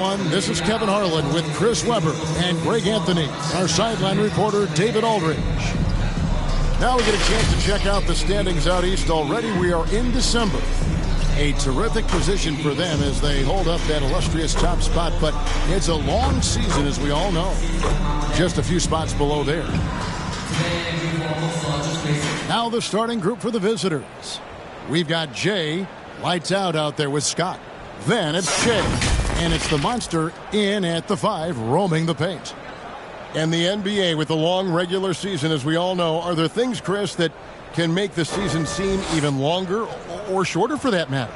This is Kevin Harlan with Chris Webber and Greg Anthony, our sideline reporter David Aldridge. Now we get a chance to check out the standings out east already. We are in December. A terrific position for them as they hold up that illustrious top spot, but it's a long season as we all know. Just a few spots below there. Now the starting group for the visitors. We've got Jay, lights out there with Scott. Then it's Shea. And it's the monster in at the 5, roaming the paint. And the NBA with the long regular season, as we all know, are there things, Chris, that can make the season seem even longer or shorter for that matter?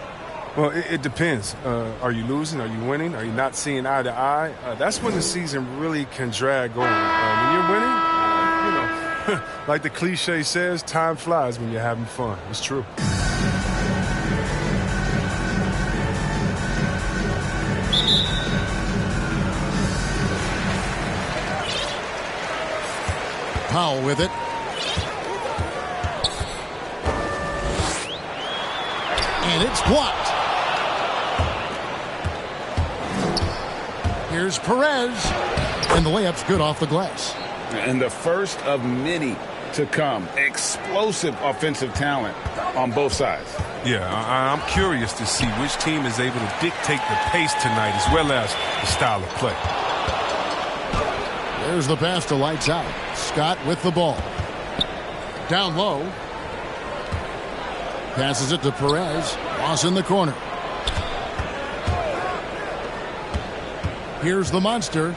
Well, it depends. Are you losing? Are you winning? Are you not seeing eye to eye? That's when the season really can drag on. When you're winning, like the cliche says, time flies when you're having fun. It's true. Powell with it. And it's blocked. Here's Perez. And the layup's good off the glass. And the first of many to come. Explosive offensive talent on both sides. Yeah, I'm curious to see which team is able to dictate the pace tonight as well as the style of play. There's the pass to lights out. Scott with the ball. Down low. Passes it to Perez. Loss in the corner. Here's the monster.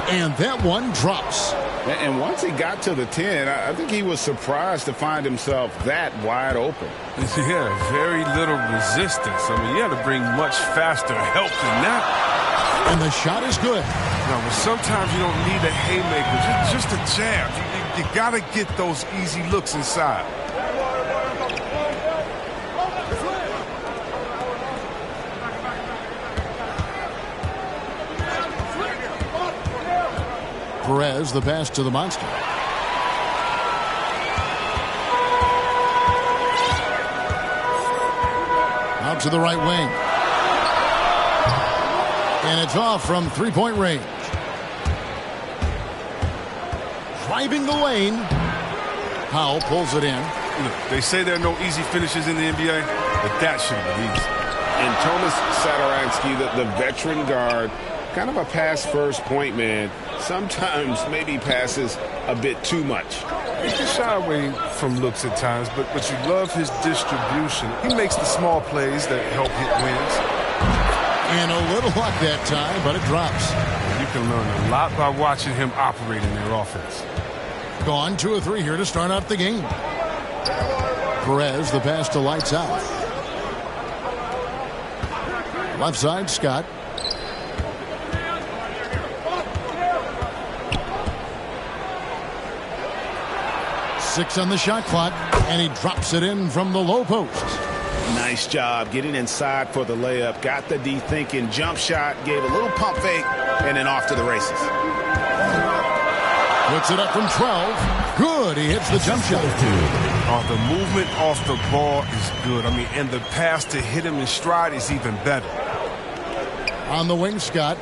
And that one drops. And once he got to the 10, I think he was surprised to find himself that wide open. Yeah, very little resistance. I mean, you had to bring much faster help than that. And the shot is good. No, but sometimes you don't need a haymaker, just a jab. You got to get those easy looks inside. Perez, the pass to the monster. Out to the right wing. And it's off from three-point range. Driving the lane. Powell pulls it in. Look, they say there are no easy finishes in the NBA, but that should be easy. And Thomas Satoransky, the veteran guard, kind of a pass-first point man, sometimes maybe passes a bit too much. He can shy away from looks at times, but you love his distribution. He makes the small plays that help hit wins. And a little luck that time, but it drops. You can learn a lot by watching him operate in their offense. Gone 2 of 3 here to start out the game. Perez, the pass to lights out. Left side, Scott. Six on the shot clock, and he drops it in from the low post. Nice job getting inside for the layup. Got the D thinking, jump shot, gave a little pump fake, and then off to the races. Puts it up from 12. Good, he hits the jump shot. The movement off the ball is good. I mean, and the pass to hit him in stride is even better. On the wing, Scott.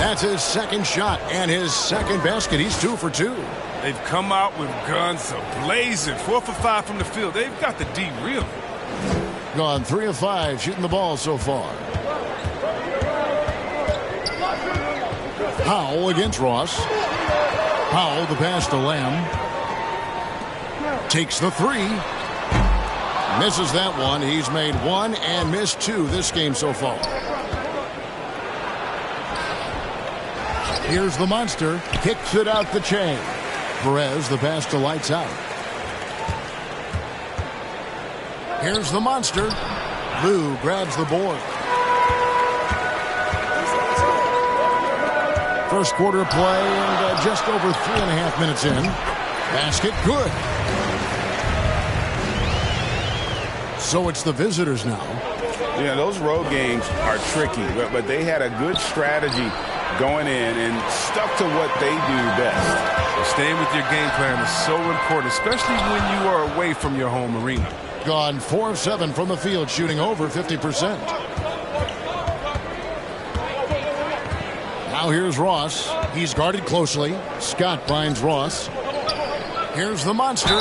That's his second shot and his second basket. He's 2 for 2. They've come out with guns blazing. 4 for 5 from the field. They've got the D real. Gone 3 of 5 shooting the ball so far. Powell against Ross. Powell, the pass to Lamb. Takes the 3. Misses that one. He's made 1 and missed 2 this game so far. Here's the monster. Kicks it out the chain. Perez, the pass to lights out. Here's the monster. Lou grabs the board. First quarter play and just over 3.5 minutes in. Basket good. So it's the visitors now. Yeah, those road games are tricky, but they had a good strategy going in and stuck to what they do best. Staying with your game plan is so important, especially when you are away from your home arena. Gone 4 of 7 from the field, shooting over 50%. Now here's Ross. He's guarded closely. Scott finds Ross. Here's the monster.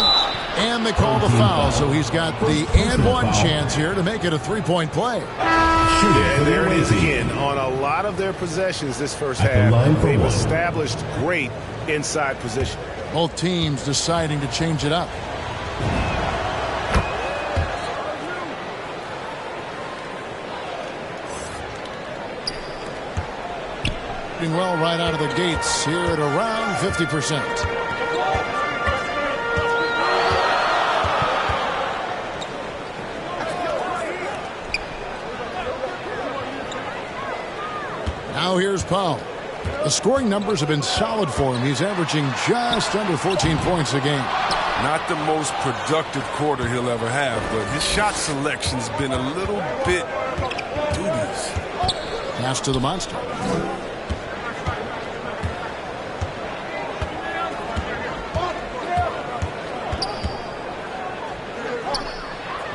And they call the foul, so he's got the and one chance here to make it a 3-point play. Yeah, there it is again. On a lot of their possessions this first half, they've established great inside position. Both teams deciding to change it up. Doing well right out of the gates here at around 50%. Now here's Powell. The scoring numbers have been solid for him. He's averaging just under 14 points a game. Not the most productive quarter he'll ever have, but his shot selection's been a little bit dubious. Pass to the monster.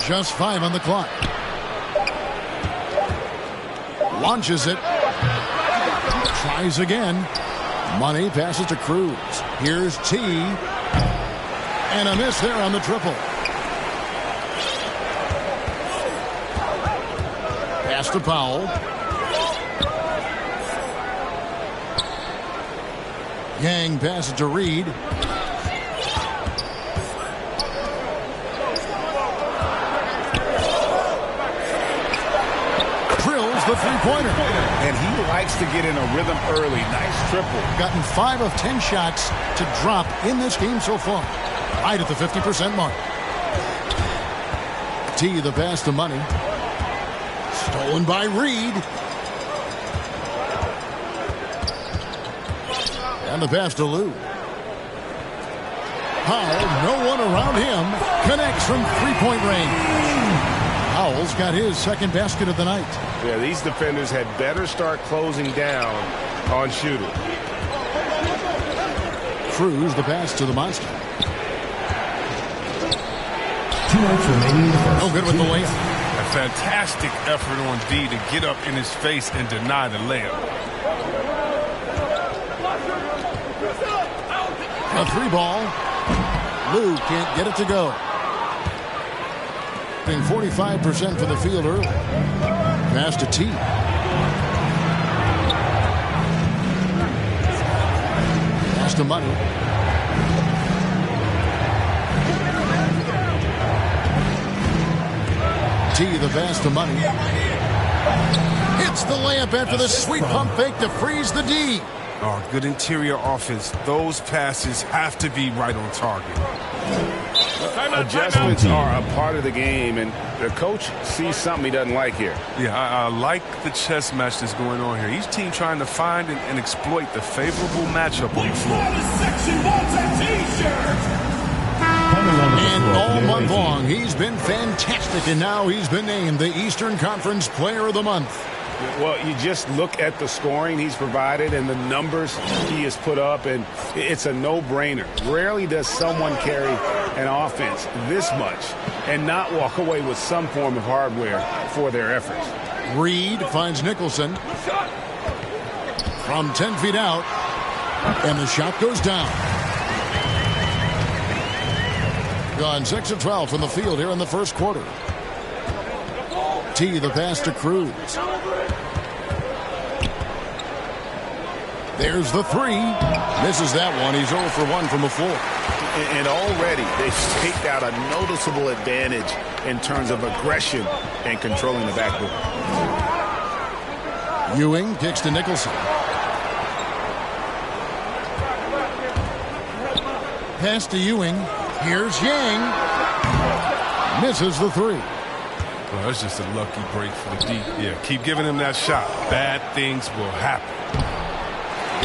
Just 5 on the clock. Launches it. Tries again. Money passes to Cruz. Here's T. And a miss there on the triple. Pass to Powell. Yang passes to Reed. Drills the three-pointer. And he likes to get in a rhythm early. Nice triple. Gotten 5 of 10 shots to drop in this game so far. Right at the 50% mark. T, the pass to Money. Stolen by Reed. And the pass to Lou. Powell, no one around him. Connects from three-point range. Powell's got his second basket of the night. Yeah, these defenders had better start closing down on shooting. Cruz, the pass to the monster. 2 minutes remaining. No good with the layup. A fantastic effort on D to get up in his face and deny the layup. A 3-ball. Lou can't get it to go. 45% for the field early. Pass to T. Pass to Money. T, the pass to Money. Hits the layup after the sweet pump fake to freeze the D. Oh, good interior offense. Those passes have to be right on target. Adjustments are a part of the game, and the coach sees something he doesn't like here. Yeah, I like the chess match that's going on here. Each team trying to find and exploit the favorable matchup on the floor. And all month long, he's been fantastic, and now he's been named the Eastern Conference Player of the Month. Well, you just look at the scoring he's provided and the numbers he has put up, and it's a no-brainer. Rarely does someone carry an offense this much and not walk away with some form of hardware for their efforts. Reed finds Nicholson from 10 feet out, and the shot goes down. Gone 6 of 12 from the field here in the first quarter. T, the pass to Cruz. There's the 3. Misses that one. He's 0 for 1 from the floor. And already they've staked out a noticeable advantage in terms of aggression and controlling the backboard. Ewing kicks to Nicholson. Pass to Ewing. Here's Yang. Misses the 3. Well, it's just a lucky break for the D. Yeah, keep giving him that shot. Bad things will happen.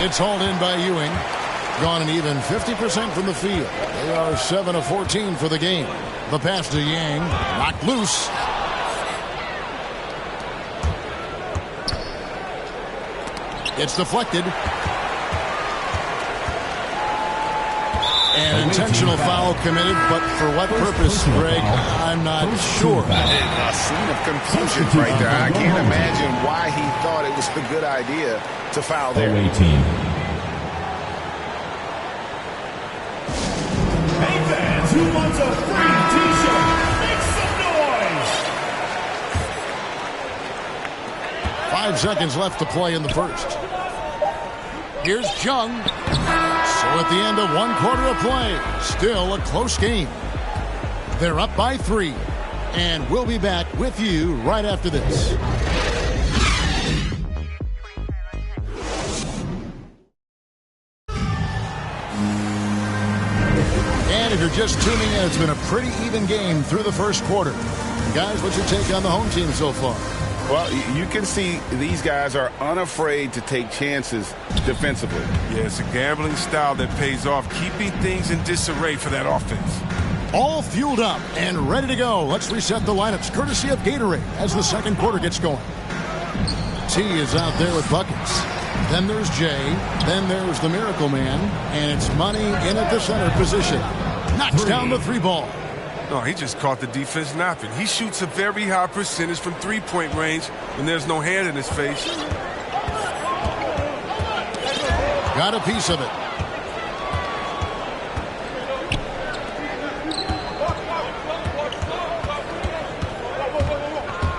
It's hauled in by Ewing. Gone an even 50% from the field. They are 7 of 14 for the game. The pass to Yang. Knocked loose. It's deflected. An intentional foul committed, but for what purpose, Greg, I'm not sure. A scene of confusion right there. I can't imagine why he thought it was a good idea to foul there. Away team. Hey fans, who wants a free t-shirt? Make some noise! 5 seconds left to play in the first. Here's Jung. So at the end of 1 quarter of play, still a close game. They're up by 3. And we'll be back with you right after this. And if you're just tuning in, it's been a pretty even game through the first quarter. Guys, what's your take on the home team so far? Well, you can see these guys are unafraid to take chances defensively. Yeah, it's a gambling style that pays off, keeping things in disarray for that offense. All fueled up and ready to go. Let's reset the lineups courtesy of Gatorade as the second quarter gets going. T is out there with buckets. Then there's Jay. Then there's the Miracle Man. And it's Money in at the center position. Knocks down the 3 ball. No, he just caught the defense napping. He shoots a very high percentage from three-point range when there's no hand in his face. Got a piece of it.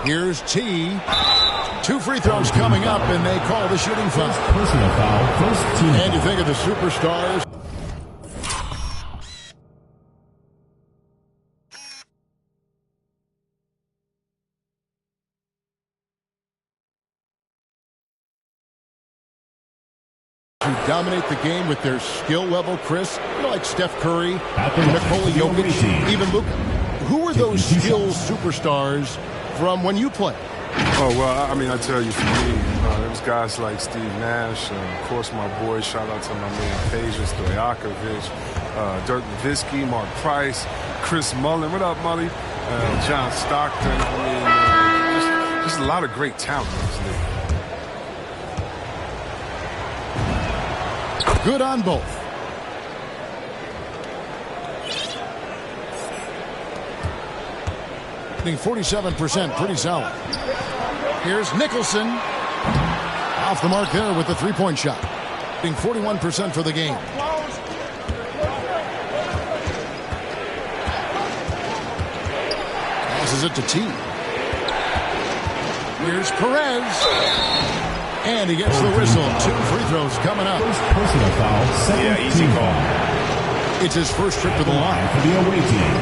Here's T. 2 free throws coming up, and they call the shooting foul. Personal foul. First team. And you think of the superstars. Who dominate the game with their skill level, Chris, like Steph Curry, Nikola Jokic, even Luka. Who are those skill superstars from when you played? Oh, well, I mean, I tell you, for me, there was guys like Steve Nash, of course, my boys, shout out to my man, Peja Stojakovic, Dirk Nowitzki, Mark Price, Chris Mullin, what up, Mully? John Stockton, I mean, just a lot of great talent in this league. Good on both. Hitting 47%, pretty solid. Here's Nicholson. Off the mark there with the 3-point shot. Hitting 41% for the game. Passes it to T. Here's Perez. And he gets the whistle. 2 free throws coming up. First personal foul. Second easy team call. foul. It's his first trip to the line. For the away team.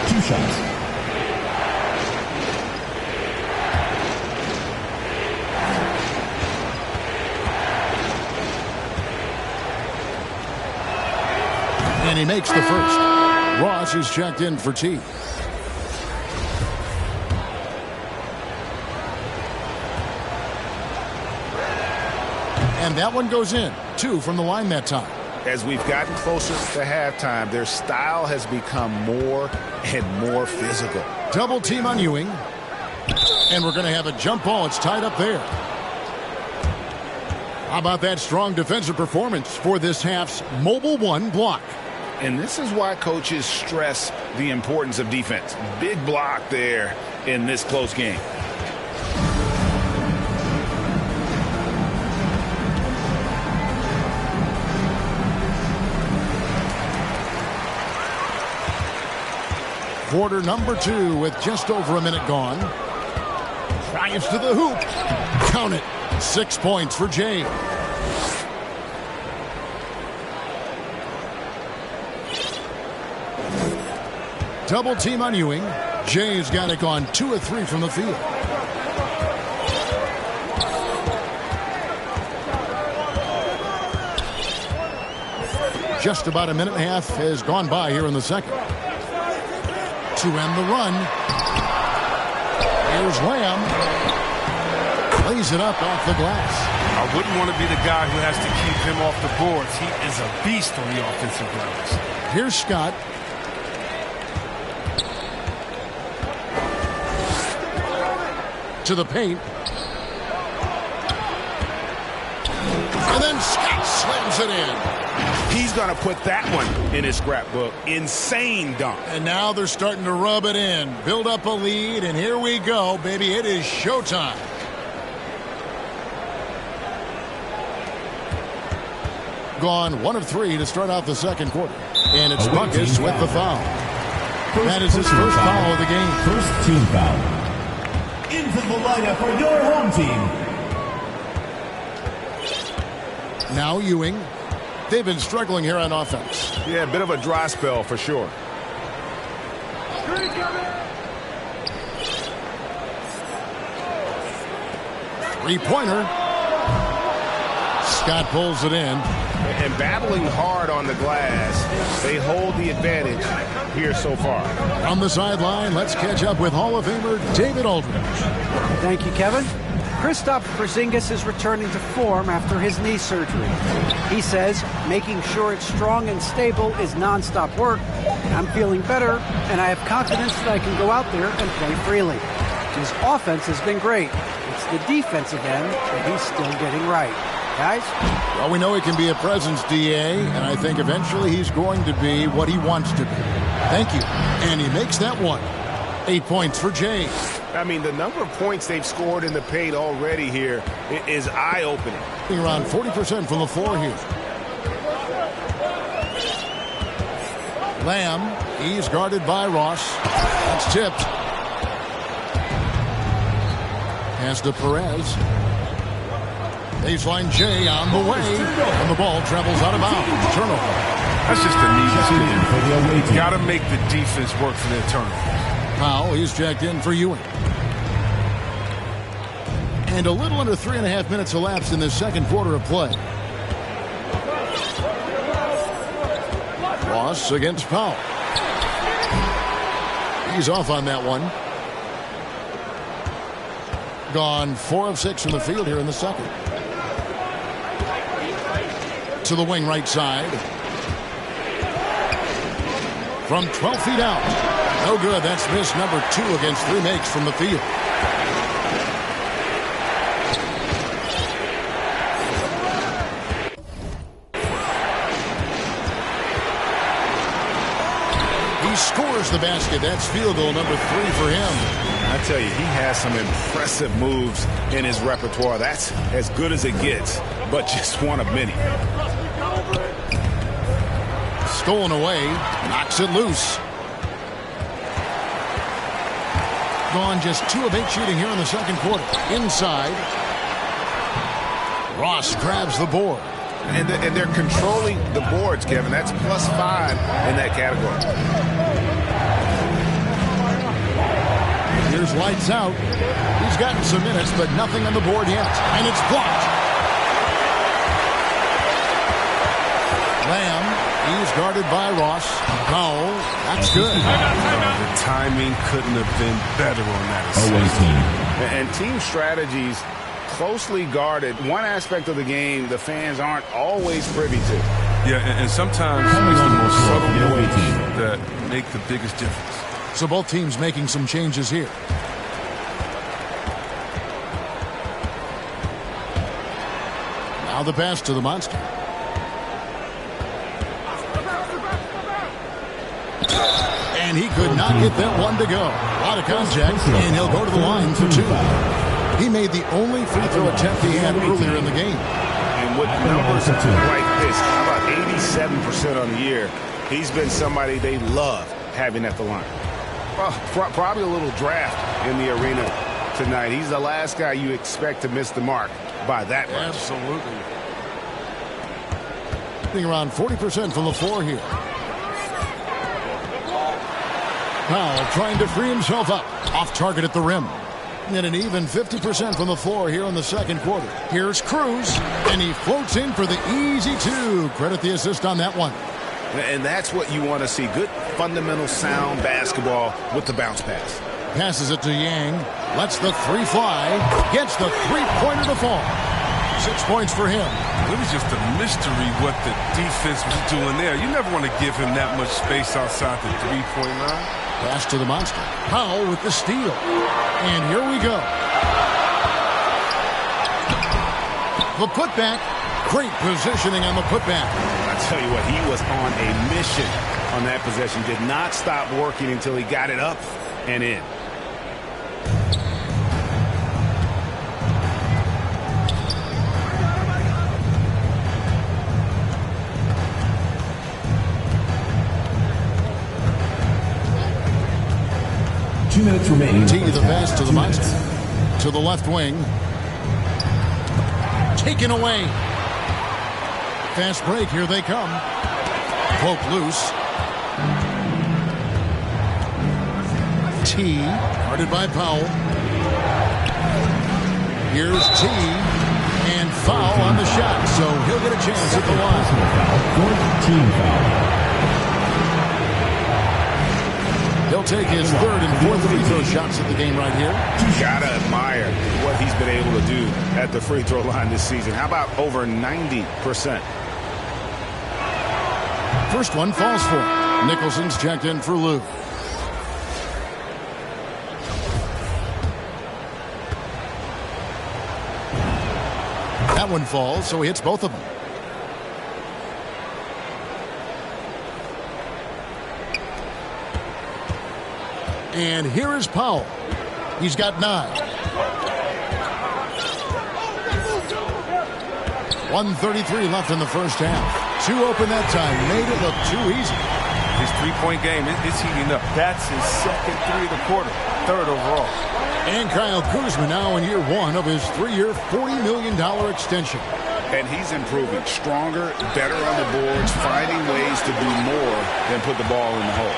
2 shots. And he makes the first. Ross is checked in for T. And that one goes in. 2 from the line that time. As we've gotten closer to halftime, their style has become more and more physical. Double team on Ewing. And we're going to have a jump ball. It's tied up there. How about that strong defensive performance for this half's Mobile One block? And this is why coaches stress the importance of defense. Big block there in this close game. Quarter number 2 with just over a minute gone. Drives to the hoop. Count it. 6 points for Jay. Double team on Ewing. Jay's got it gone 2 of 3 from the field. Just about a minute and a half has gone by here in the second. To end the run. Here's Lamb. Lays it up off the glass. I wouldn't want to be the guy who has to keep him off the boards. He is a beast on the offensive glass. Here's Scott. To the paint. And then Scott slams it in. He's going to put that one in his scrapbook. Insane dunk. And now they're starting to rub it in. Build up a lead, and here we go, baby. It is showtime. Gone 1 of 3 to start out the second quarter. And it's Buckus with the foul. That is his first foul of the game. First team foul. Into the lineup for your home team. Now Ewing. They've been struggling here on offense. Yeah, a bit of a dry spell for sure. Three-pointer. Scott pulls it in. And battling hard on the glass, they hold the advantage here so far. On the sideline, let's catch up with Hall of Famer David Aldridge. Thank you, Kevin. Kristaps Porzingis is returning to form after his knee surgery. He says making sure it's strong and stable is nonstop work. I'm feeling better, and I have confidence that I can go out there and play freely. His offense has been great. It's the defensive end that he's still getting right. Guys? Well, we know he can be a presence, DA, and I think eventually he's going to be what he wants to be. Thank you. And he makes that one. 8 points for Jay. I mean, the number of points they've scored in the paint already here is eye-opening. Around 40% from the floor here. Lamb, he's guarded by Ross. That's tipped. Pass to Perez. Baseline Jay on the way. And the ball travels out of bounds. Turnover. That's just a neat play. Got to make the defense work for their turnovers. Powell, he's checked in for Ewing. And a little under 3.5 minutes elapsed in this second quarter of play. Ross against Powell. He's off on that one. Gone 4 of 6 from the field here in the second. To the wing right side. From 12 feet out. No good. That's miss number 2 against 3 makes from the field. He scores the basket. That's field goal number 3 for him. I tell you, he has some impressive moves in his repertoire. That's as good as it gets, but just one of many. Stolen away. Knocks it loose. Gone just 2 of 8 shooting here in the second quarter. Inside. Ross grabs the board. And they're controlling the boards, Kevin. That's +5 in that category. Here's lights out. He's gotten some minutes, but nothing on the board yet. And it's blocked. Lamb, he's guarded by Ross. Powell, that's good. The timing couldn't have been better on that assist. And team strategies closely guarded. One aspect of the game the fans aren't always privy to. Yeah, and sometimes it's the most subtle moves that make the biggest difference. So both teams making some changes here. Now the pass to the monster. And he could not get that one to go. A lot of contact, and he'll go to the line for 2. He made the only free throw attempt he had earlier in the game. And with numbers like this, how about 87% on the year, he's been somebody they love having at the line. Well, probably a little draft in the arena tonight. He's the last guy you expect to miss the mark by that much. Absolutely. Being around 40% from the floor here. Powell trying to free himself up. Off target at the rim. And an even 50% from the floor here in the second quarter. Here's Cruz, and he floats in for the easy 2. Credit the assist on that one. And that's what you want to see. Good, fundamental, sound basketball with the bounce pass. Passes it to Yang. Lets the 3 fly. Gets the 3-pointer to fall. 6 points for him. It was just a mystery what the defense was doing there. You never want to give him that much space outside the 3-point line. Pass to the monster. Powell with the steal. And here we go. The putback Great positioning on the putback. I tell you what, he was on a mission on that possession. Did not stop working until he got it up and in. Two minutes remaining. T the pass to the monster. To the left wing. Taken away. Fast break. Here they come. Poke loose. T. Guarded by Powell. Here's T. And foul on the shot. So he'll get a chance at the line. Fourth team foul. He'll take his third and fourth free throw shots at the game right here. Gotta admire what he's been able to do at the free throw line this season. How about over 90%? First one falls for him. Nicholson's checked in for Lou. That one falls, so he hits both of them. And here is Powell. He's got 9. 1:33 left in the first half. 2 open that time. Made it look too easy. His three-point game is heating up. That's his second three of the quarter, third overall. And Kyle Kuzma now in year 1 of his 3-year, $40 million extension. And he's improving. Stronger, better on the boards, finding ways to do more than put the ball in the hole.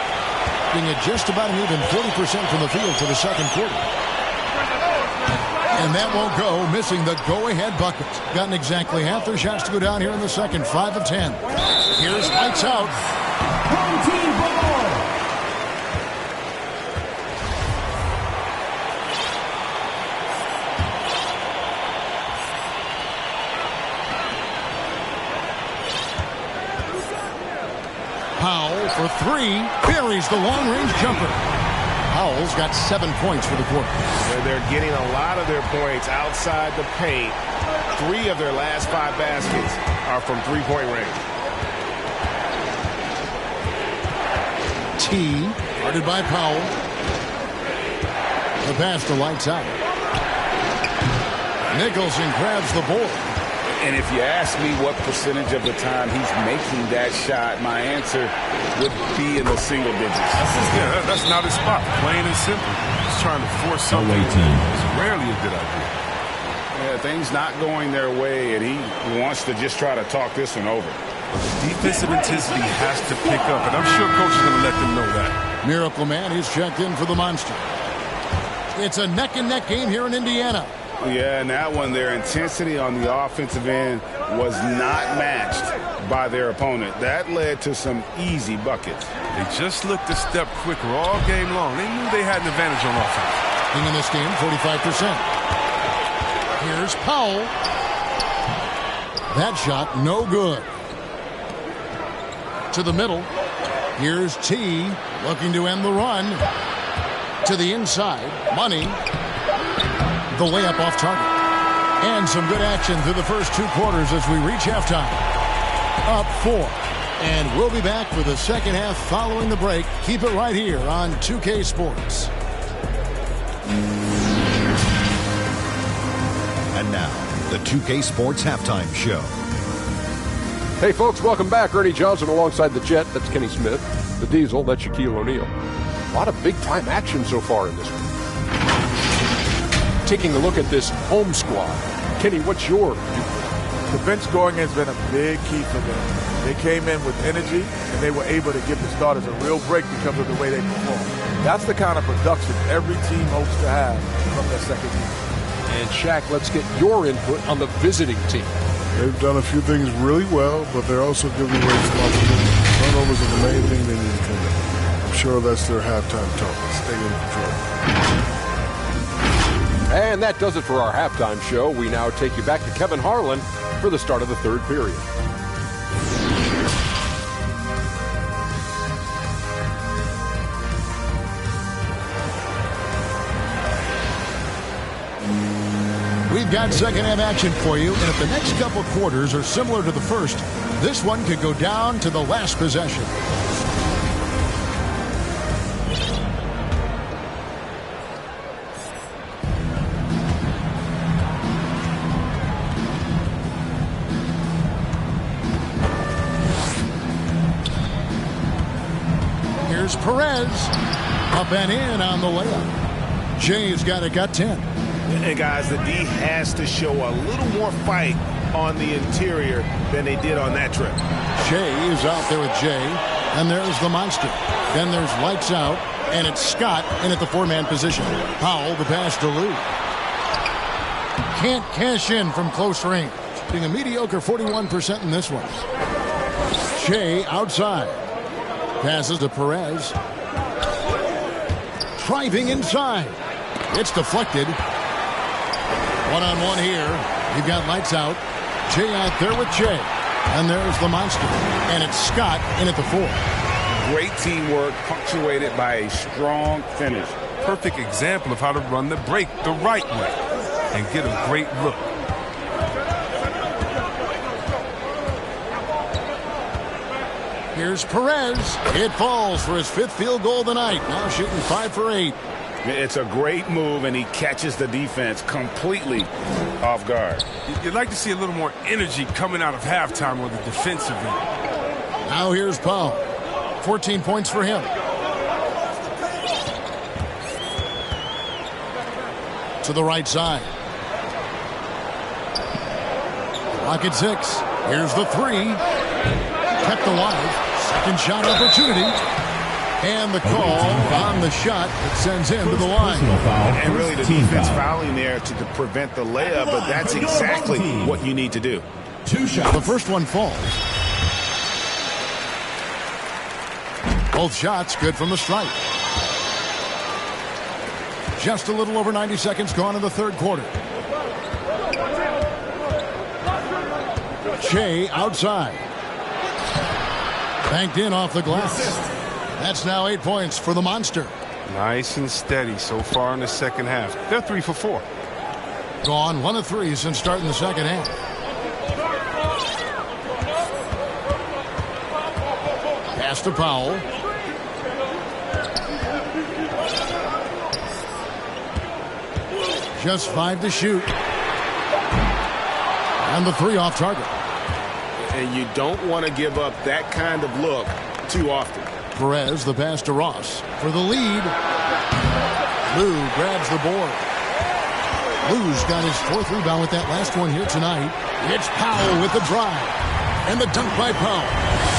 Being at just about an even 40% from the field for the second quarter. And that won't go, missing the go-ahead bucket. Gotten exactly half their shots to go down here in the second, 5 of 10. Here's lights out. Home team ball. Powell for 3, buries the long-range jumper. Powell's got 7 points for the quarter. They're getting a lot of their points outside the paint. 3 of their last 5 baskets are from three-point range. T, guarded by Powell. The pass to lights out. Nicholson grabs the board. And if you ask me what percentage of the time he's making that shot, my answer would be in the single digits. That's not his spot. Plain and simple. He's trying to force something. It's rarely a good idea. Yeah, things not going their way, and he wants to just try to talk this one over. Defensive intensity has to pick up, and I'm sure coach is going to let them know that. Miracle Man is checked in for the Monster. It's a neck-and-neck game here in Indiana. Yeah, and that one, their intensity on the offensive end was not matched by their opponent. That led to some easy buckets. They just looked a step quicker all game long. They knew they had an advantage on offense. In this game, 45%. Here's Powell. That shot, no good. To the middle. Here's T, looking to end the run. To the inside. Money. The layup off target. And some good action through the first 2 quarters as we reach halftime. Up 4. And we'll be back for the second half following the break. Keep it right here on 2K Sports. And now, the 2K Sports Halftime Show. Hey, folks, welcome back. Ernie Johnson alongside the Jet. That's Kenny Smith. The Diesel, that's Shaquille O'Neal. A lot of big-time action so far in this one. Taking a look at this home squad. Kenny, what's your view? The bench scoring has been a big key for them. They came in with energy, and they were able to give the starters a real break because of the way they performed. That's the kind of production every team hopes to have from their second year. And Shaq, let's get your input on the visiting team. They've done a few things really well, but they're also giving away some opportunities. Turnovers are the main thing they need to clean up. I'm sure that's their halftime talk. Stay in control. And that does it for our halftime show. We now take you back to Kevin Harlan for the start of the third period. We've got second half action for you, and if the next couple quarters are similar to the first, this one could go down to the last possession. Here's Perez. Up and in on the layup. Jay's got it, got 10. And guys, the D has to show a little more fight on the interior than they did on that trip. Jay is out there with Jay, and there's the monster. Then there's lights out, and it's Scott in at the four-man position. Powell, the pass to Lou. Can't cash in from close range. Being a mediocre 41% in this one. Jay outside. Passes to Perez. Driving inside. It's deflected. One-on-one here. You've got lights out. Jay out there with Jay. And there's the monster. And it's Scott in at the 4. Great teamwork punctuated by a strong finish. Perfect example of how to run the break the right way and get a great look. Here's Perez. It falls for his 5th field goal of the night. Now shooting 5 for 8. It's a great move, and he catches the defense completely off guard. You'd like to see a little more energy coming out of halftime on the defensive end. Now here's Powell. 14 points for him. To the right side. Clock at 6. Here's the 3. Kept alive. Second shot opportunity. And the call on the shot that sends him to the line. And really the defense fouling there to prevent the layup, but that's exactly what you need to do. 2 shots. The first one falls. Both shots good from the stripe. Just a little over 90 seconds gone in the third quarter. Shea outside. Banked in off the glass. That's now 8 points for the monster. Nice and steady so far in the second half. They're 3 for 4. Gone 1 of 3 since starting the second half. Pass to Powell. Just 5 to shoot. And the 3 off target. And you don't want to give up that kind of look too often. Perez, the pass to Ross for the lead. Lou grabs the board. Lou's got his 4th rebound with that last one here tonight. It's Powell with the drive. And the dunk by Powell.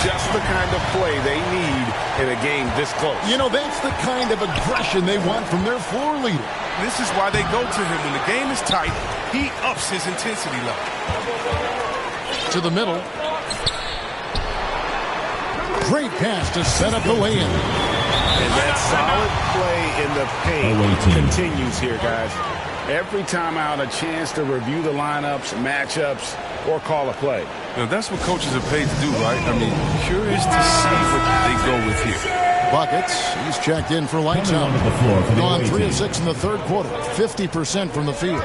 Just the kind of play they need in a game this close. You know, that's the kind of aggression they want from their floor leader. This is why they go to him. When the game is tight, he ups his intensity level. To the middle. Great pass to set up the lay-in. And that solid play in the paint continues here, guys. Every time out, a chance to review the lineups, matchups, or call a play. Now, that's what coaches are paid to do, right? I mean, curious to see what they go with here. Buckets. He's checked in for lights out. Gone 3 of 6 in the third quarter. 50% from the field.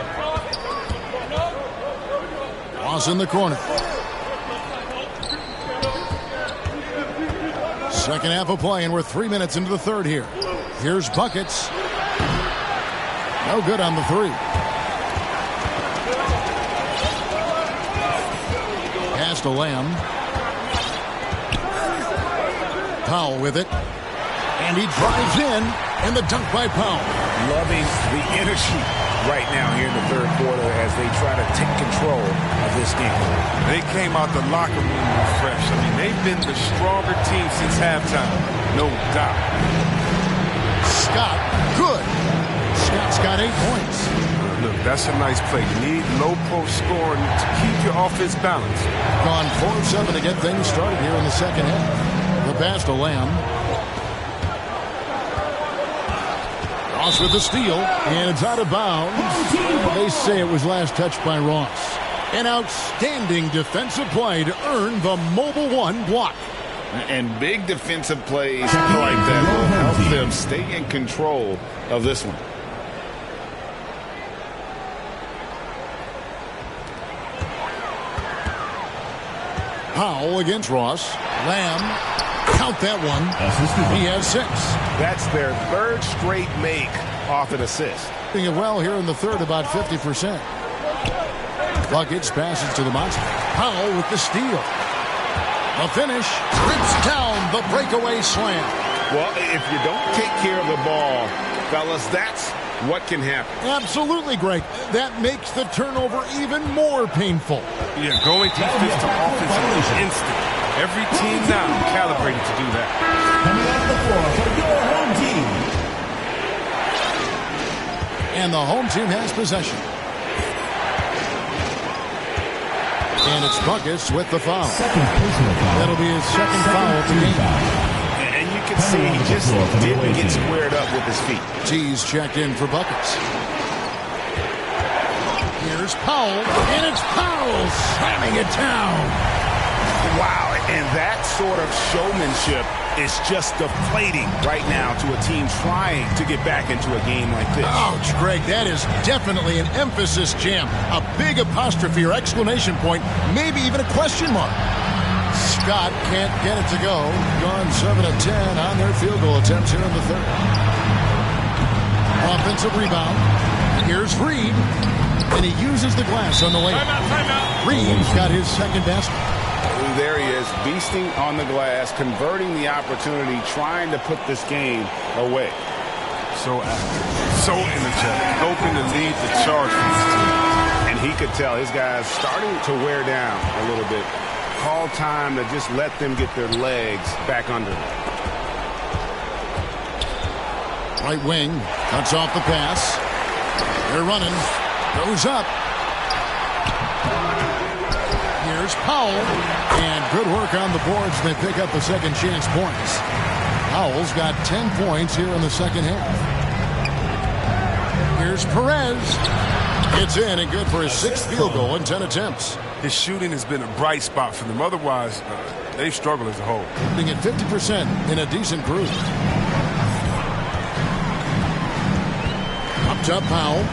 Ross in the corner. Second half of play, and we're 3 minutes into the third here. Here's Buckets. No good on the 3. Pass to Lamb. Powell with it. And he drives in, and the dunk by Powell. Loving the energy right now here in the third quarter as they try to take control of this game. They came out the locker room refreshed. I mean, they've been the stronger team since halftime, no doubt. Scott, good. Scott's got 8 points. Look, that's a nice play. You need low post scoring to keep your offense balanced. Gone 4 of 7 to get things started here in the second half. The pass to Lamb. Ross with the steal, and it's out of bounds. They say it was last touched by Ross. An outstanding defensive play to earn the Mobile One block. And big defensive plays like that will help them stay in control of this one. Powell against Ross. Lamb, count that one. He has 6. That's their 3rd straight make off an assist. Doing it well here in the 3rd, about 50%. Buckets passes to the monster. Powell with the steal. The finish. Rips down the breakaway slam. Well, if you don't take care of the ball, fellas, that's what can happen. Absolutely, Greg. That makes the turnover even more painful. Yeah, going defense to offense is instant. Every team now calibrated to do that. Coming off the floor for your home team. And the home team has possession. And it's Buckets with the foul. That'll be his second foul of the game. And you can see he just didn't get squared up with his feet. T's checked in for Buckets. Here's Powell, and it's Powell slamming it down. Wow, and that sort of showmanship is just deflating right now to a team trying to get back into a game like this. Ouch, Greg, that is definitely an emphasis jam. A big apostrophe or exclamation point, maybe even a question mark. Scott can't get it to go. Gone 7 of 10 on their field goal attempts here in the 3rd. Offensive rebound. Here's Reed, and he uses the glass on the way. Reed's got his second basket. There he is, beasting on the glass, converting the opportunity, trying to put this game away. So active, so energetic, hoping to lead the charge for this team. And he could tell his guys starting to wear down a little bit. Call time to just let them get their legs back under them. Right wing, cuts off the pass. They're running, goes up. Here's Powell, and good work on the boards. They pick up the second chance points. Powell's got 10 points here in the second half. Here's Perez. It's in and good for his 6th field goal in 10 attempts. His shooting has been a bright spot for them. Otherwise, they've struggled as a whole. Being at 50% in a decent groove. Up top, Powell.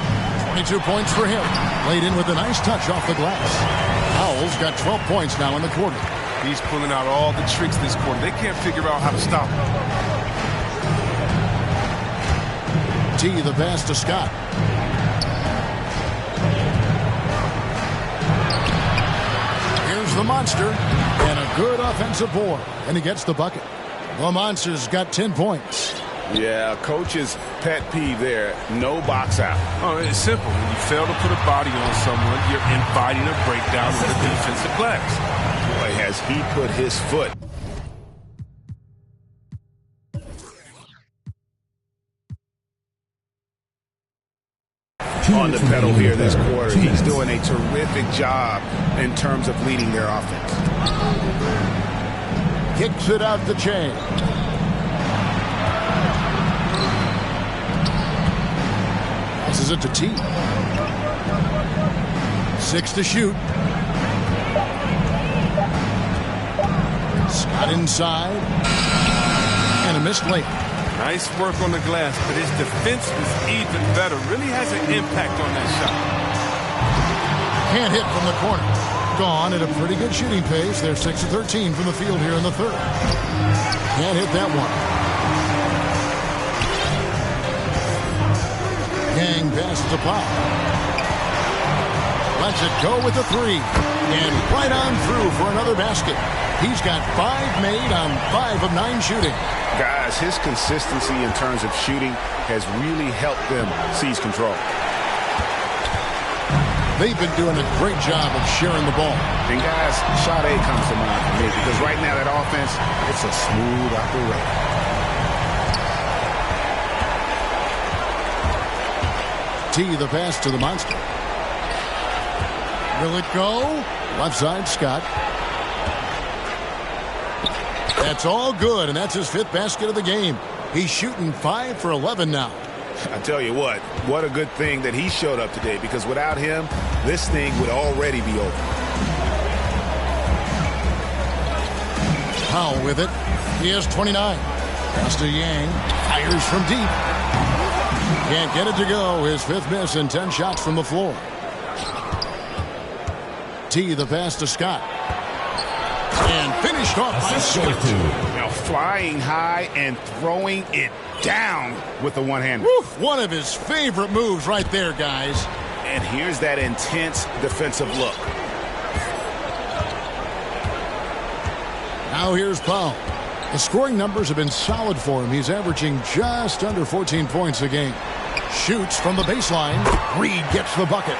22 points for him. Laid in with a nice touch off the glass. Powell's got 12 points now in the quarter. He's pulling out all the tricks this quarter. They can't figure out how to stop him. T, the pass to Scott. Here's the monster. And a good offensive board. And he gets the bucket. The monster's got 10 points. Yeah, coach's pet peeve there. No box out. Oh, it's simple. When you fail to put a body on someone, you're inviting a breakdown with the defensive glass. Boy, has he put his foot. On the pedal here this quarter. He's doing a terrific job in terms of leading their offense. Kicks it out the chain. Passes it to T. 6 to shoot. Scott inside. And a missed layup. Nice work on the glass, but his defense was even better. Really has an impact on that shot. Can't hit from the corner. Gone at a pretty good shooting pace. They're 6 of 13 from the field here in the 3rd. Can't hit that one. Gang passes to Powell. Lets it go with the 3. And right on through for another basket. He's got 5 made on 5 of 9 shooting. Guys, his consistency in terms of shooting has really helped them seize control. They've been doing a great job of sharing the ball. And guys, shot A comes to mind for me because right now that offense, it's a smooth operation. T, the pass to the monster. Will it go? Left side, Scott. That's all good, and that's his 5th basket of the game. He's shooting 5 for 11 now. I tell you what a good thing that he showed up today, because without him, this thing would already be over. Powell with it. He has 29. Pass to Yang. Fires from deep. Can't get it to go. His 5th miss and 10 shots from the floor. T, the pass to Scott. Finished off by Scott. Now flying high and throwing it down with the one-hander. One of his favorite moves right there, guys. And here's that intense defensive look. Now here's Powell. The scoring numbers have been solid for him. He's averaging just under 14 points a game. Shoots from the baseline. Reed gets the bucket.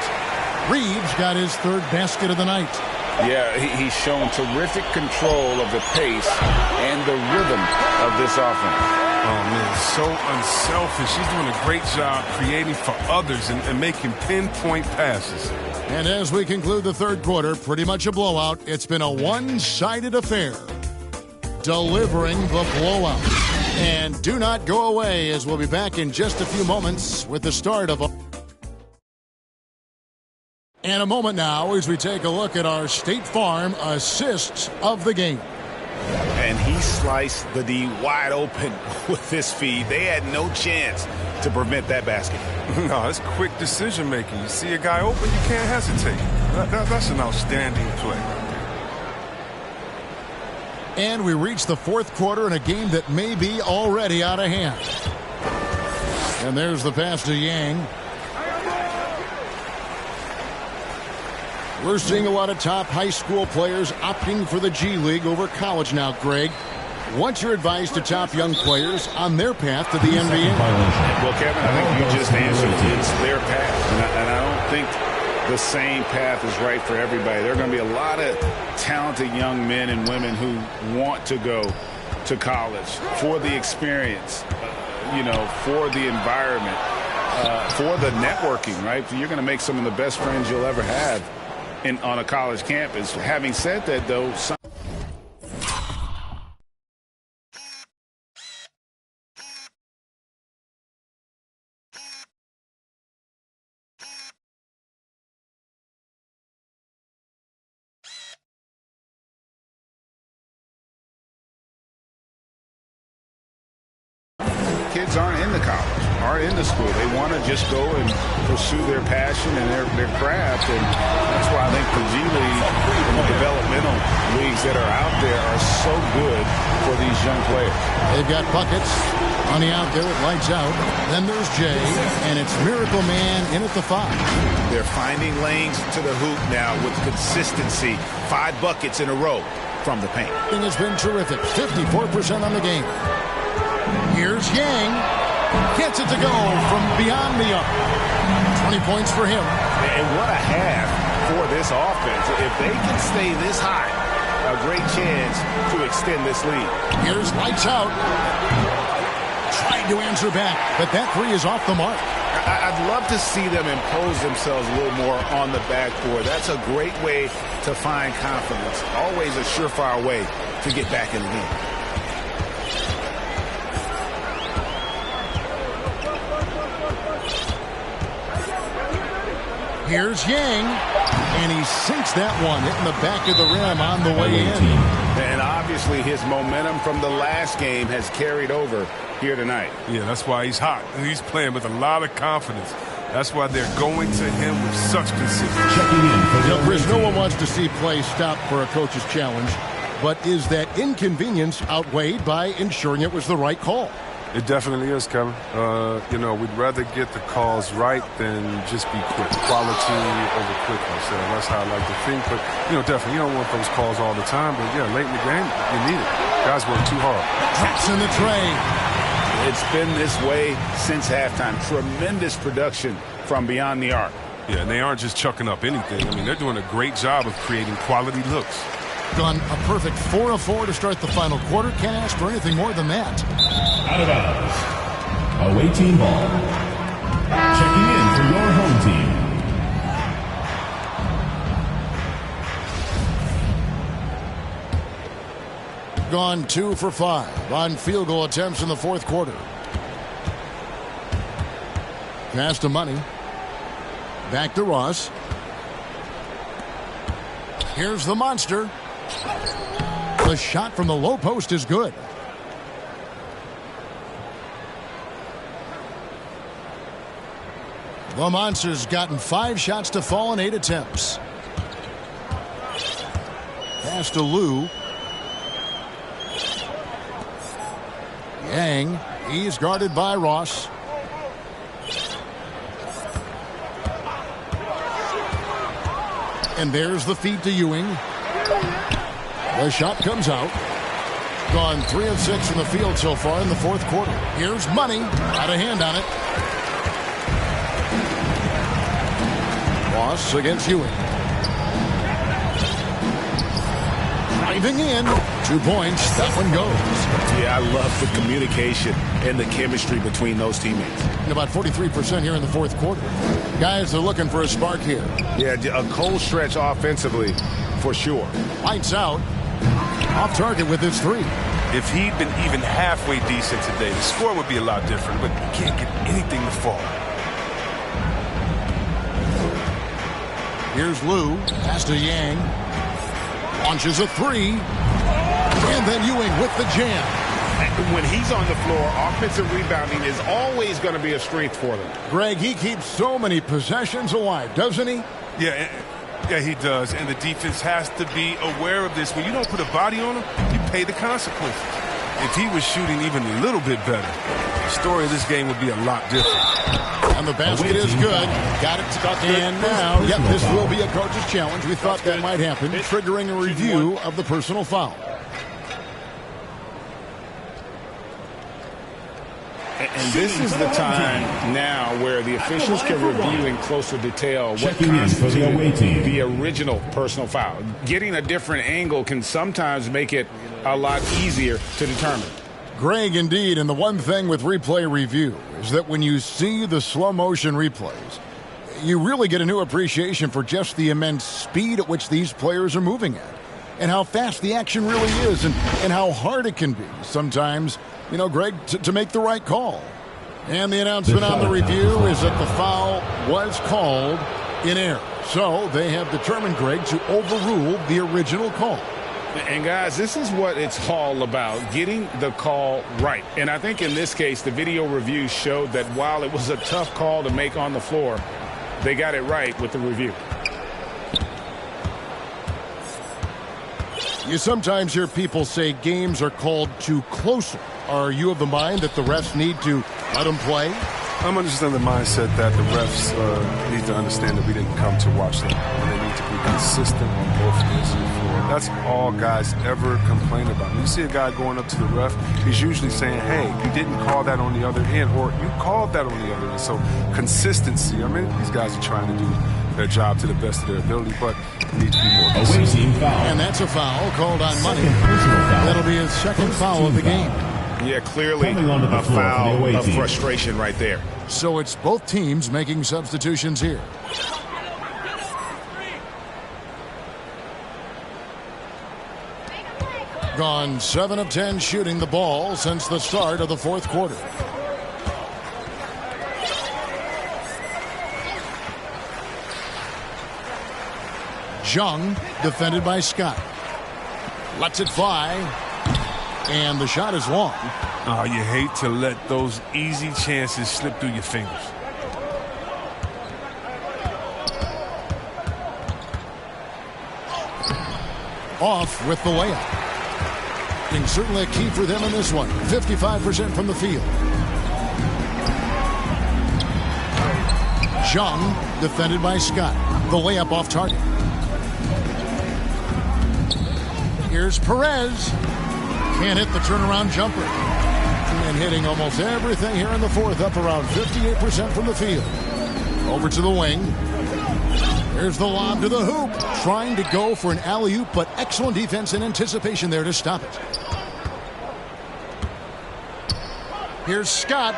Reed's got his third basket of the night. Yeah, he's shown terrific control of the pace and the rhythm of this offense. Oh, man, so unselfish. He's doing a great job creating for others and making pinpoint passes. And as we conclude the third quarter, pretty much a blowout. It's been a one-sided affair. Delivering the blowout. And do not go away, as we'll be back in just a few moments with the start of and a moment now as we take a look at our State Farm assists of the game. And he sliced the D wide open with this feed. They had no chance to prevent that basket. No, it's quick decision making. You see a guy open, you can't hesitate. That's an outstanding play. And we reach the fourth quarter in a game that may be already out of hand. And there's the pass to Yang. We're seeing a lot of top high school players opting for the G League over college now, Greg. What's your advice to top young players on their path to the NBA? Well, Kevin, I think you just answered it. It's their path. And I don't think the same path is right for everybody. There are going to be a lot of talented young men and women who want to go to college for the experience, for the environment, for the networking, right? You're going to make some of the best friends you'll ever have on a college campus. Having said that, though, kids aren't into college, aren't into school. They want to just go and pursue their passion and their craft, and that's why I think the G League and the developmental leagues that are out there are so good for these young players. They've got buckets. Money out there, it lights out. Then there's Jay, and it's Miracle Man in at the 5. They're finding lanes to the hoop now with consistency. 5 buckets in a row from the paint. It has been terrific. 54% on the game. Here's Yang. Gets it to go from beyond the arc. 20 points for him. And what a half for this offense. If they can stay this high, a great chance to extend this lead. Here's lights out. Trying to answer back, but that 3 is off the mark. I'd love to see them impose themselves a little more on the backboard. That's a great way to find confidence. Always a surefire way to get back in the game. Here's Yang, and he sinks that one, hitting the back of the rim on the way in. And obviously his momentum from the last game has carried over here tonight. Yeah, that's why he's hot. He's playing with a lot of confidence. That's why they're going to him with such consistency. Chris, no one wants to see play stop for a coach's challenge, but is that inconvenience outweighed by ensuring it was the right call? It definitely is, Kevin. We'd rather get the calls right than just be quick. Quality over quickness. So that's how I like to think. But, definitely you don't want those calls all the time. But, yeah, late in the game, you need it. Guys work too hard. Traps in the tray. It's been this way since halftime. Tremendous production from beyond the arc. Yeah, and they aren't just chucking up anything. I mean, they're doing a great job of creating quality looks. Gone a perfect 4 of 4 to start the final quarter. Can't ask for anything more than that. Out of bounds. Away team ball. Checking in for your home team. Gone 2 for 5 on field goal attempts in the fourth quarter. Pass to Money. Back to Ross. Here's the monster. The shot from the low post is good. The monster's gotten 5 shots to fall in 8 attempts. Pass to Lou. Yang, he's guarded by Ross. And there's the feed to Ewing. The shot comes out. Gone 3 of 6 from the field so far in the fourth quarter. Here's Money. Got a hand on it. Ross against Ewing. Driving in. 2 points. That one goes. Yeah, I love the communication and the chemistry between those teammates. And about 43% here in the fourth quarter. Guys are looking for a spark here. Yeah, a cold stretch offensively for sure. Lights out. Off target with his 3. If he'd been even halfway decent today, the score would be a lot different, but he can't get anything to fall. Here's Lou. Pass to Yang. Launches a 3. And then Ewing with the jam. When he's on the floor, offensive rebounding is always going to be a strength for them. Greg, he keeps so many possessions alive, doesn't he? Yeah, he does. And the defense has to be aware of this. When you don't put a body on him, you pay the consequences. If he was shooting even a little bit better, the story of this game would be a lot different. And the basket is good. Got it stuck in now. Yep, this will be a coach's challenge. We thought that might happen, triggering a review of the personal foul. And this is the time now where the officials can review in closer detail what constitutes the original personal foul. Getting a different angle can sometimes make it a lot easier to determine. Greg, indeed, and the one thing with replay review is that when you see the slow motion replays, you really get a new appreciation for just the immense speed at which these players are moving at and how fast the action really is and how hard it can be sometimes, you know, Greg, to make the right call. And the announcement on the review is that the foul was called in error. So they have determined, Greg, to overrule the original call. And guys, this is what it's all about, getting the call right. And I think in this case, the video review showed that while it was a tough call to make on the floor, they got it right with the review. You sometimes hear people say games are called too closer. Are you of the mind that the refs need to let them play? I'm understanding the mindset that the refs need to understand that we didn't come to watch them, and they need to be consistent on both ends of the floor. That's all guys ever complain about. When you see a guy going up to the ref, he's usually saying, hey, you didn't call that on the other end, or you called that on the other end. So consistency, I mean, these guys are trying to do their job to the best of their ability, but need to be more consistent. And that's a foul called on Money. That'll be his second foul of the game. Yeah, clearly a foul of frustration right there. So it's both teams making substitutions here. Gone 7 of 10 shooting the ball since the start of the fourth quarter. Jung defended by Scott. Lets it fly. And the shot is long. Oh, you hate to let those easy chances slip through your fingers. Off with the layup. And certainly a key for them in this one. 55% from the field. Jung defended by Scott. The layup off target. Here's Perez. Can't hit the turnaround jumper. And hitting almost everything here in the fourth, up around 58% from the field. Over to the wing. Here's the lob to the hoop. Trying to go for an alley-oop, but excellent defense and anticipation there to stop it. Here's Scott.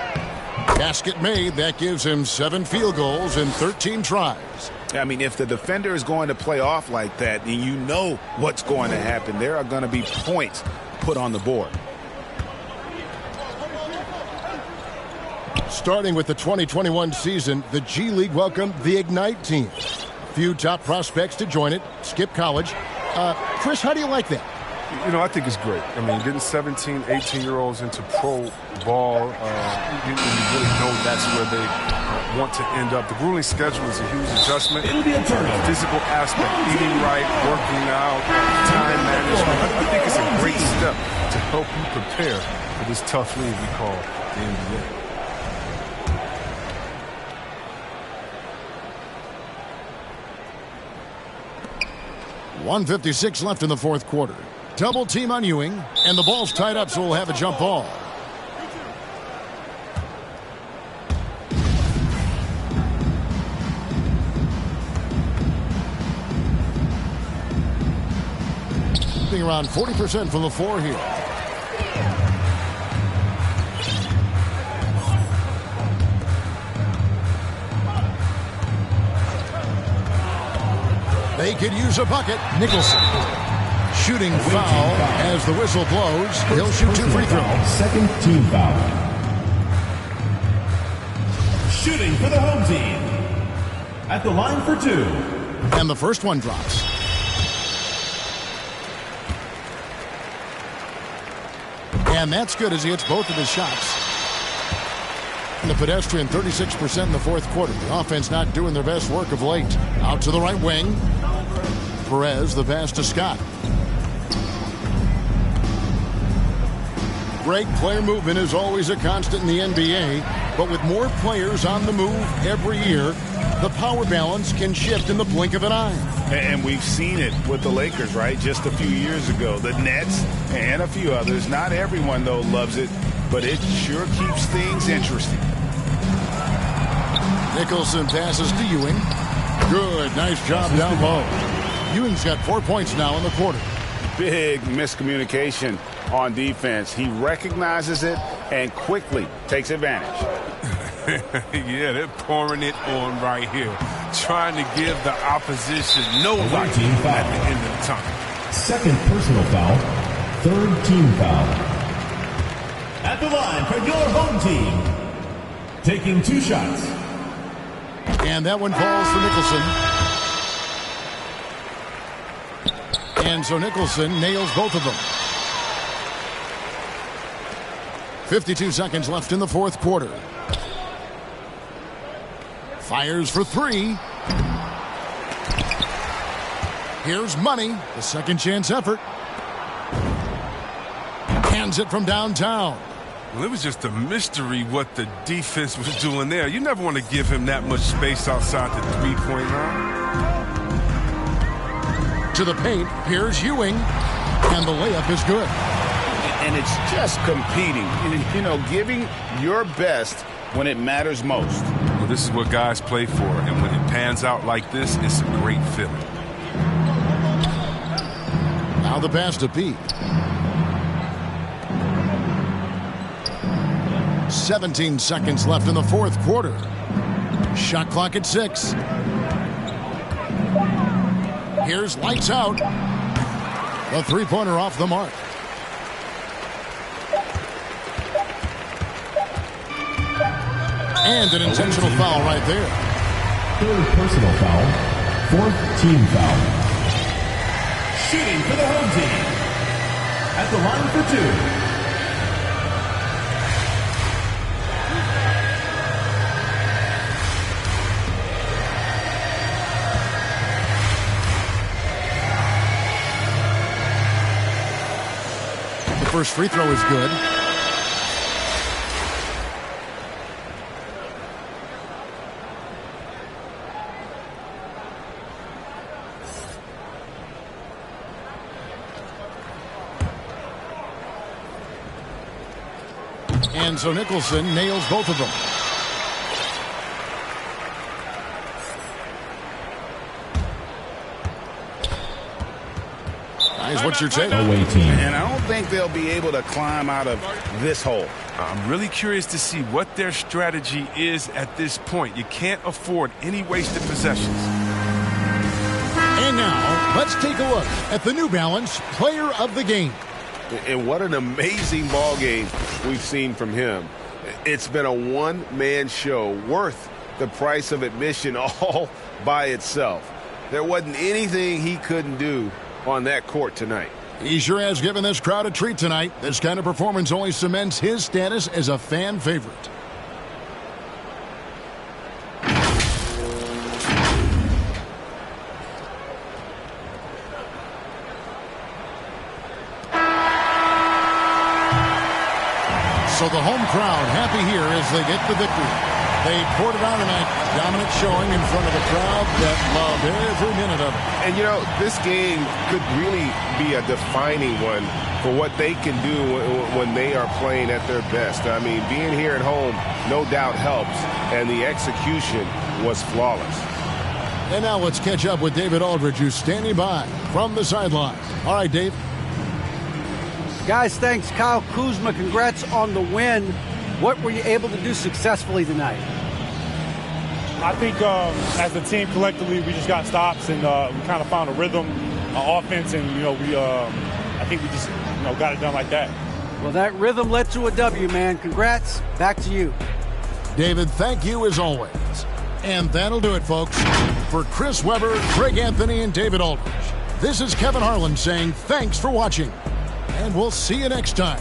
Basket made. That gives him 7 field goals in 13 tries. I mean, if the defender is going to play off like that, and you know what's going to happen, there are going to be points put on the board. Starting with the 2021 season, the G League welcomed the Ignite team. A few top prospects to join it. Skip college. Chris, how do you like that? You know, I think it's great. I mean, getting 17, 18-year-olds into pro ball, you really know that's where they want to end up. The grueling schedule is a huge adjustment. It'll be a turnover. Physical aspect, eating right, working out, time management. I think it's a great step to help you prepare for this tough league we call the NBA. .156 left in the fourth quarter. Double team on Ewing, and the ball's tied up, so we'll have a jump ball. Being around 40% from the floor here. They could use a bucket. Nicholson. Shooting foul as the whistle blows. He'll shoot 2 free throws. Second team foul. Shooting for the home team. At the line for 2. And the first one drops. And that's good as he hits both of his shots. And the pedestrian 36% in the fourth quarter. The offense not doing their best work of late. Out to the right wing. Perez, the pass to Scott. Great player movement is always a constant in the NBA, but with more players on the move every year, the power balance can shift in the blink of an eye. And we've seen it with the Lakers, right? Just a few years ago. The Nets and a few others. Not everyone, though, loves it, but it sure keeps things interesting. Nicholson passes to Ewing. Good. Nice job down low. Ewing's got 4 points now in the quarter. Big miscommunication on defense. He recognizes it and quickly takes advantage. Yeah, they're pouring it on right here. Trying to give the opposition no light at the end of the time. Second personal foul. Third team foul. At the line for your home team. Taking 2 shots. And that one falls for Nicholson. And so Nicholson nails both of them. 52 seconds left in the fourth quarter. Fires for 3. Here's Money, the second chance effort. Hands it from downtown. Well, it was just a mystery what the defense was doing there. You never want to give him that much space outside the three-point line. To the paint, here's Ewing, and the layup is good. And it's just competing, you know, giving your best when it matters most. Well, this is what guys play for, and when it pans out like this, it's a great feeling. Now the pass to Pete. 17 seconds left in the fourth quarter. Shot clock at 6. Here's lights out. The three-pointer off the mark. And an intentional foul right there. Third personal foul. Fourth team foul. Shooting for the home team. At the line for 2. First free throw is good. And so Nicholson nails both of them. Guys, what's your take? Away team. And I don't think they'll be able to climb out of this hole. I'm really curious to see what their strategy is at this point. You can't afford any wasted possessions. And now, let's take a look at the New Balance Player of the Game. And what an amazing ball game we've seen from him. It's been a one-man show worth the price of admission all by itself. There wasn't anything he couldn't do on that court tonight. He sure has given this crowd a treat tonight. This kind of performance only cements his status as a fan favorite. So the home crowd happy here as they get the victory. They poured it on tonight. Dominant showing in front of a crowd that loved every minute of it. And, you know, this game could really be a defining one for what they can do when they are playing at their best. I mean, being here at home no doubt helps, and the execution was flawless. And now let's catch up with David Aldridge, who's standing by from the sideline. All right, Dave. Guys, thanks. Kyle Kuzma, congrats on the win. What were you able to do successfully tonight? I think as a team collectively, we just got stops and we kind of found a rhythm, offense, and I think we just got it done like that. Well, that rhythm led to a W, man. Congrats. Back to you. David, thank you as always. And that'll do it, folks. For Chris Webber, Craig Anthony, and David Aldridge, this is Kevin Harlan saying thanks for watching. And we'll see you next time.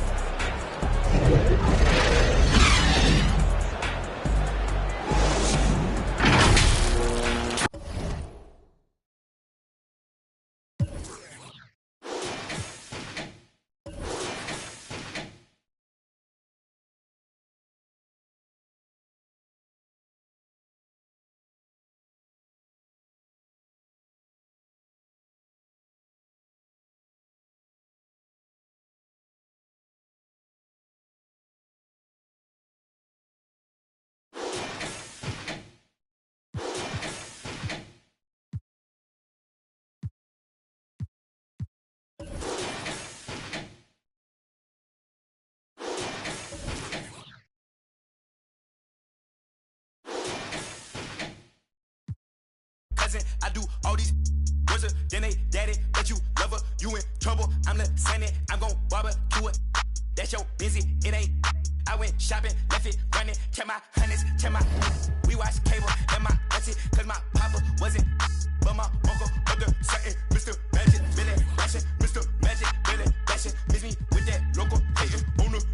I do all these wizard, then they daddy, but you love her, you in trouble. I'm the Senate, I'm gon' barbecue it. That's your busy, it ain't. I went shopping, left it running, check my hundreds, check my. We watch cable and my auntie, cause my papa wasn't, but my uncle, but the certain Mr. Magic, Billy, Bashing, Mr. Magic, Billy, Bashing, miss me with that local hating on the,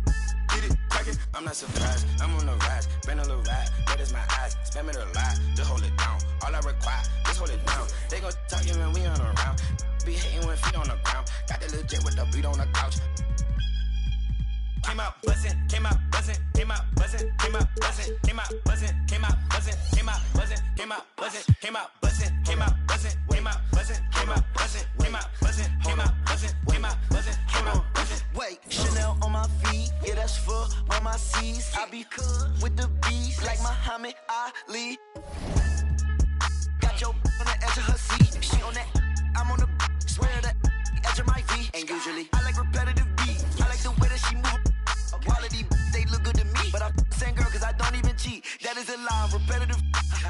get it cracking. I'm not surprised, I'm on the rise, been a little ride, red is my eyes, spam it a lot, just hold it down, all I require, just hold it down. They gon' talk you when we on around, be hating when feet on the ground, got the little jet with the beat on the couch. Came out buzzing, came out buzzing, came out buzzing, came out buzzing, came out buzzing, came out buzzing, came out buzzing, came out buzzing, came out buzzing, came out buzzing, came out buzzing, came out buzzing, came out buzzing, came out buzzing, came out buzzing, came out buzzing. Wait, Chanel on my feet, yeah, that's for all my C's. I be cool with the beast like Muhammad Ali. Got your on the edge of her seat, she on that, I'm on the swear that edge of my V. And usually I like repetitive beats, I like the way that she move. Quality, they look good to me, but I'm same girl cause I don't even cheat. That is a lie, repetitive.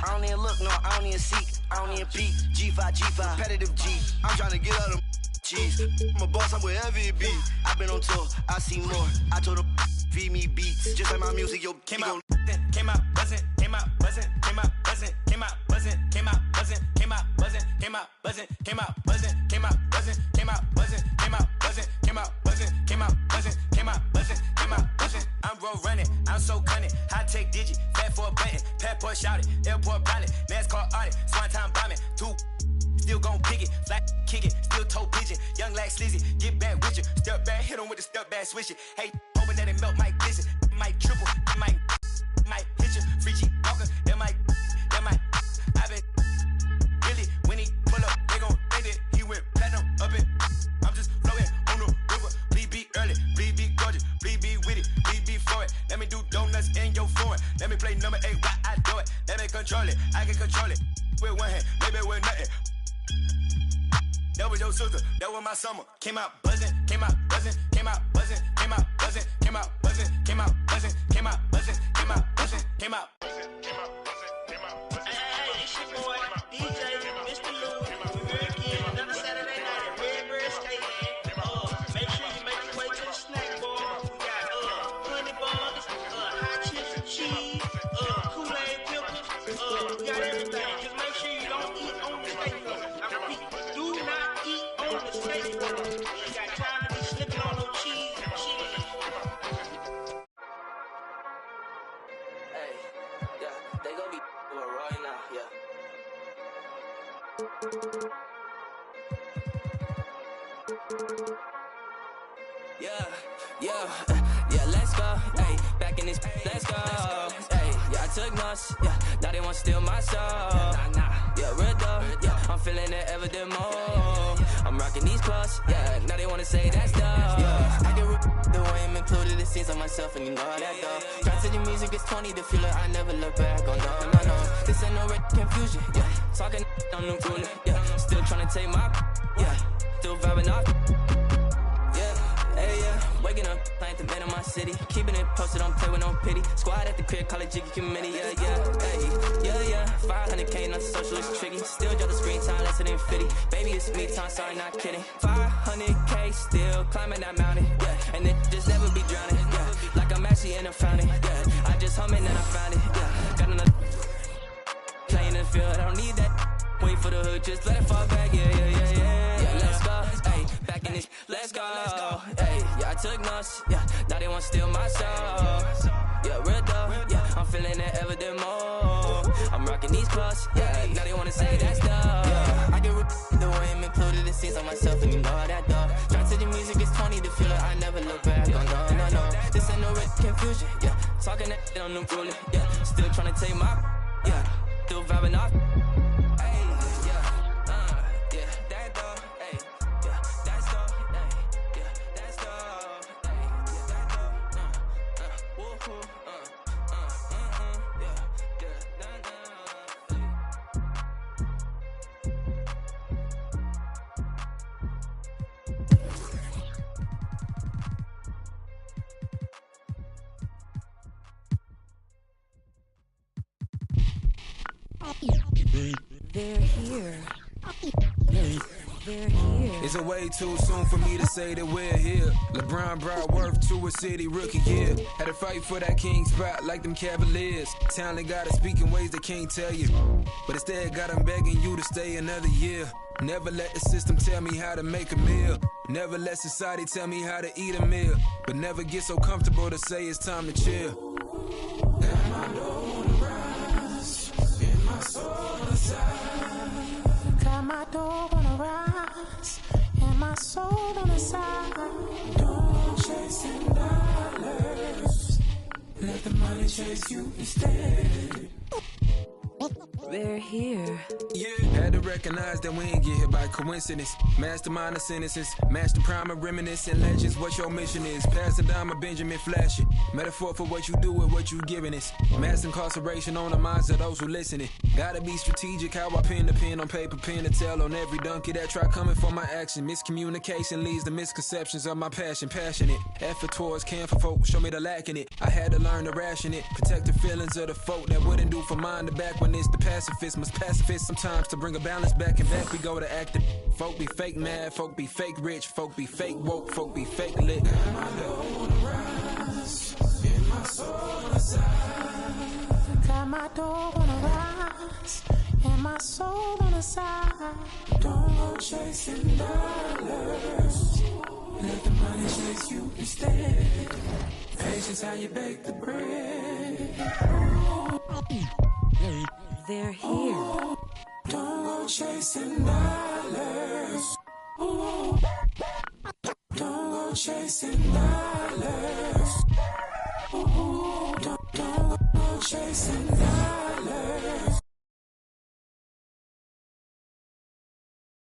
I don't even look, no, I don't even seek, I don't even peek. G5, repetitive G. I'm trying to get out of cheese. I'm a boss, I'm wherever it be. I've been on tour, I see more. I told her, feed me beats, just like my music, yo. Came out buzzing, came out buzzing, came out buzzing, came out buzzing, came out buzzing, came out buzzing, came out buzzing, came out buzzing, came out buzzing, came out buzzing, came out buzzing, came out buzzing, came out buzzing, came out buzzing, came out buzzing, came out buzzing. I'm road running, I'm so cunning, high tech digit, fat for a button, passport shouted, airport pilot, NASCAR audit, swan time bombing, two. Still gon' pick it, flat kick it, still toe pigeon, young like sleazy, get back with you, step back, hit him with the step back, switch it. Hey, hoping that it melt, might glisten, might triple, might hit you, free G walker, that might, I been, really, when he pull up, they gon' think that he went platinum up it. I'm just floating on the river, bleed be early, bleed be gorgeous, bleed be with it, bleed be for it. Let me do donuts in your foreign, let me play number 8 while I do it, let me control it, I can control it, with one hand, maybe with nothing. That was your sister, that was my summer. Came out buzzing, came out buzzing, came out buzzing, came out buzzing, came out buzzing, came out buzzing, came out buzzing, came out buzzing, came out buzzing, came out buzzing, came out buzzing. Hey, it's your boy, DJ Mr. Lou. We're again another Saturday night at Redbird Stadium. Make sure you make your way to the snack bar. We got honey buns, hot chips and cheese, Kool-Aid pickles. We got everything. Just make sure you don't eat on the stadium. I repeat, do not eat on the stadium. You got time to be slipping on no cheese and cheese. Hey, yeah, they gon' be right now, yeah. Yeah, let's go, hey. in this, let's go. Hey, yeah, I took notes, yeah, now they want to steal my soul. Yeah, real though, yeah, I'm feeling it ever the more. I'm rocking these clothes, yeah, now they want to say that's dope. Yeah, I get the way I'm included, it seems on myself, and you know that though. Try to the music, it's 20, the feeling I never look back on. No, this ain't no red confusion, yeah, talking on the ruler, yeah, still trying to take my, yeah, still vibing off. Hey, yeah, waking up, playing the man in my city. Keeping it posted, don't play with no pity. Squad at the crib, call it Jiggy Committee, yeah. 500K, not socialist tricky. Still jump the screen time, less than 50. Baby, it's me time, sorry, not kidding. 500K, still climbing that mountain, yeah. And it just never be drowning, yeah. Like I'm actually in a fountain, yeah. I just hum it and I found it, yeah. Got another playing in the field, I don't need that. Wait for the hood, just let it fall back, yeah. Yeah, let's go, hey, back in this, let's go. Hey, yeah, I took notes, yeah, now they want to steal my soul. Yeah, real though, yeah, I'm feeling it ever the more. I'm rocking these clothes, yeah, now they want to say that's dope. Yeah, I get the way I'm included, it seems on myself, and you know that though. Try to the music, it's 20, the feeling I never look back on. No, this ain't no red confusion, yeah, talking that on the ruler, yeah, still trying to take my, yeah, still vibing off. They're here. They're here. It's a way too soon for me to say that we're here. LeBron brought worth to a city rookie year. Had to fight for that king spot like them Cavaliers. Talent got to speak in ways they can't tell you. But instead got them begging you to stay another year. Never let the system tell me how to make a meal. Never let society tell me how to eat a meal. But never get so comfortable to say it's time to chill. Got my door on the rise, and my soul on the side. Got my door on the rise, and my soul on the side. Don't chasing dollars, let the money chase you instead. They're here. Yeah, had to recognize that we ain't get hit by coincidence. Mastermind of sentences, match the prime of reminiscent legends. What your mission is, pass the dime of Benjamin flashing. Metaphor for what you do and what you giving us. Mass incarceration on the minds of those who listening. Gotta be strategic how I pen the pen on paper, pen to tell on every donkey that try coming for my action. Miscommunication leads to misconceptions of my passion. Passionate effort towards caring for folk, show me the lack in it. I had to learn to ration it, protect the feelings of the folk that wouldn't do for mine to back when it's the pacifist. Must pacifist sometimes to bring a balance back, and back we go to acting. Folk be fake mad, folk be fake rich, folk be fake woke, folk be fake lit. Got my door on the rise, and my soul on the side. Got my door on the rise, and my soul on the side. Don't go chasing dollars, let the money chase you instead. Patience how you bake the bread. They're here. Don't go chasing dollars. Don't go chasing dollars.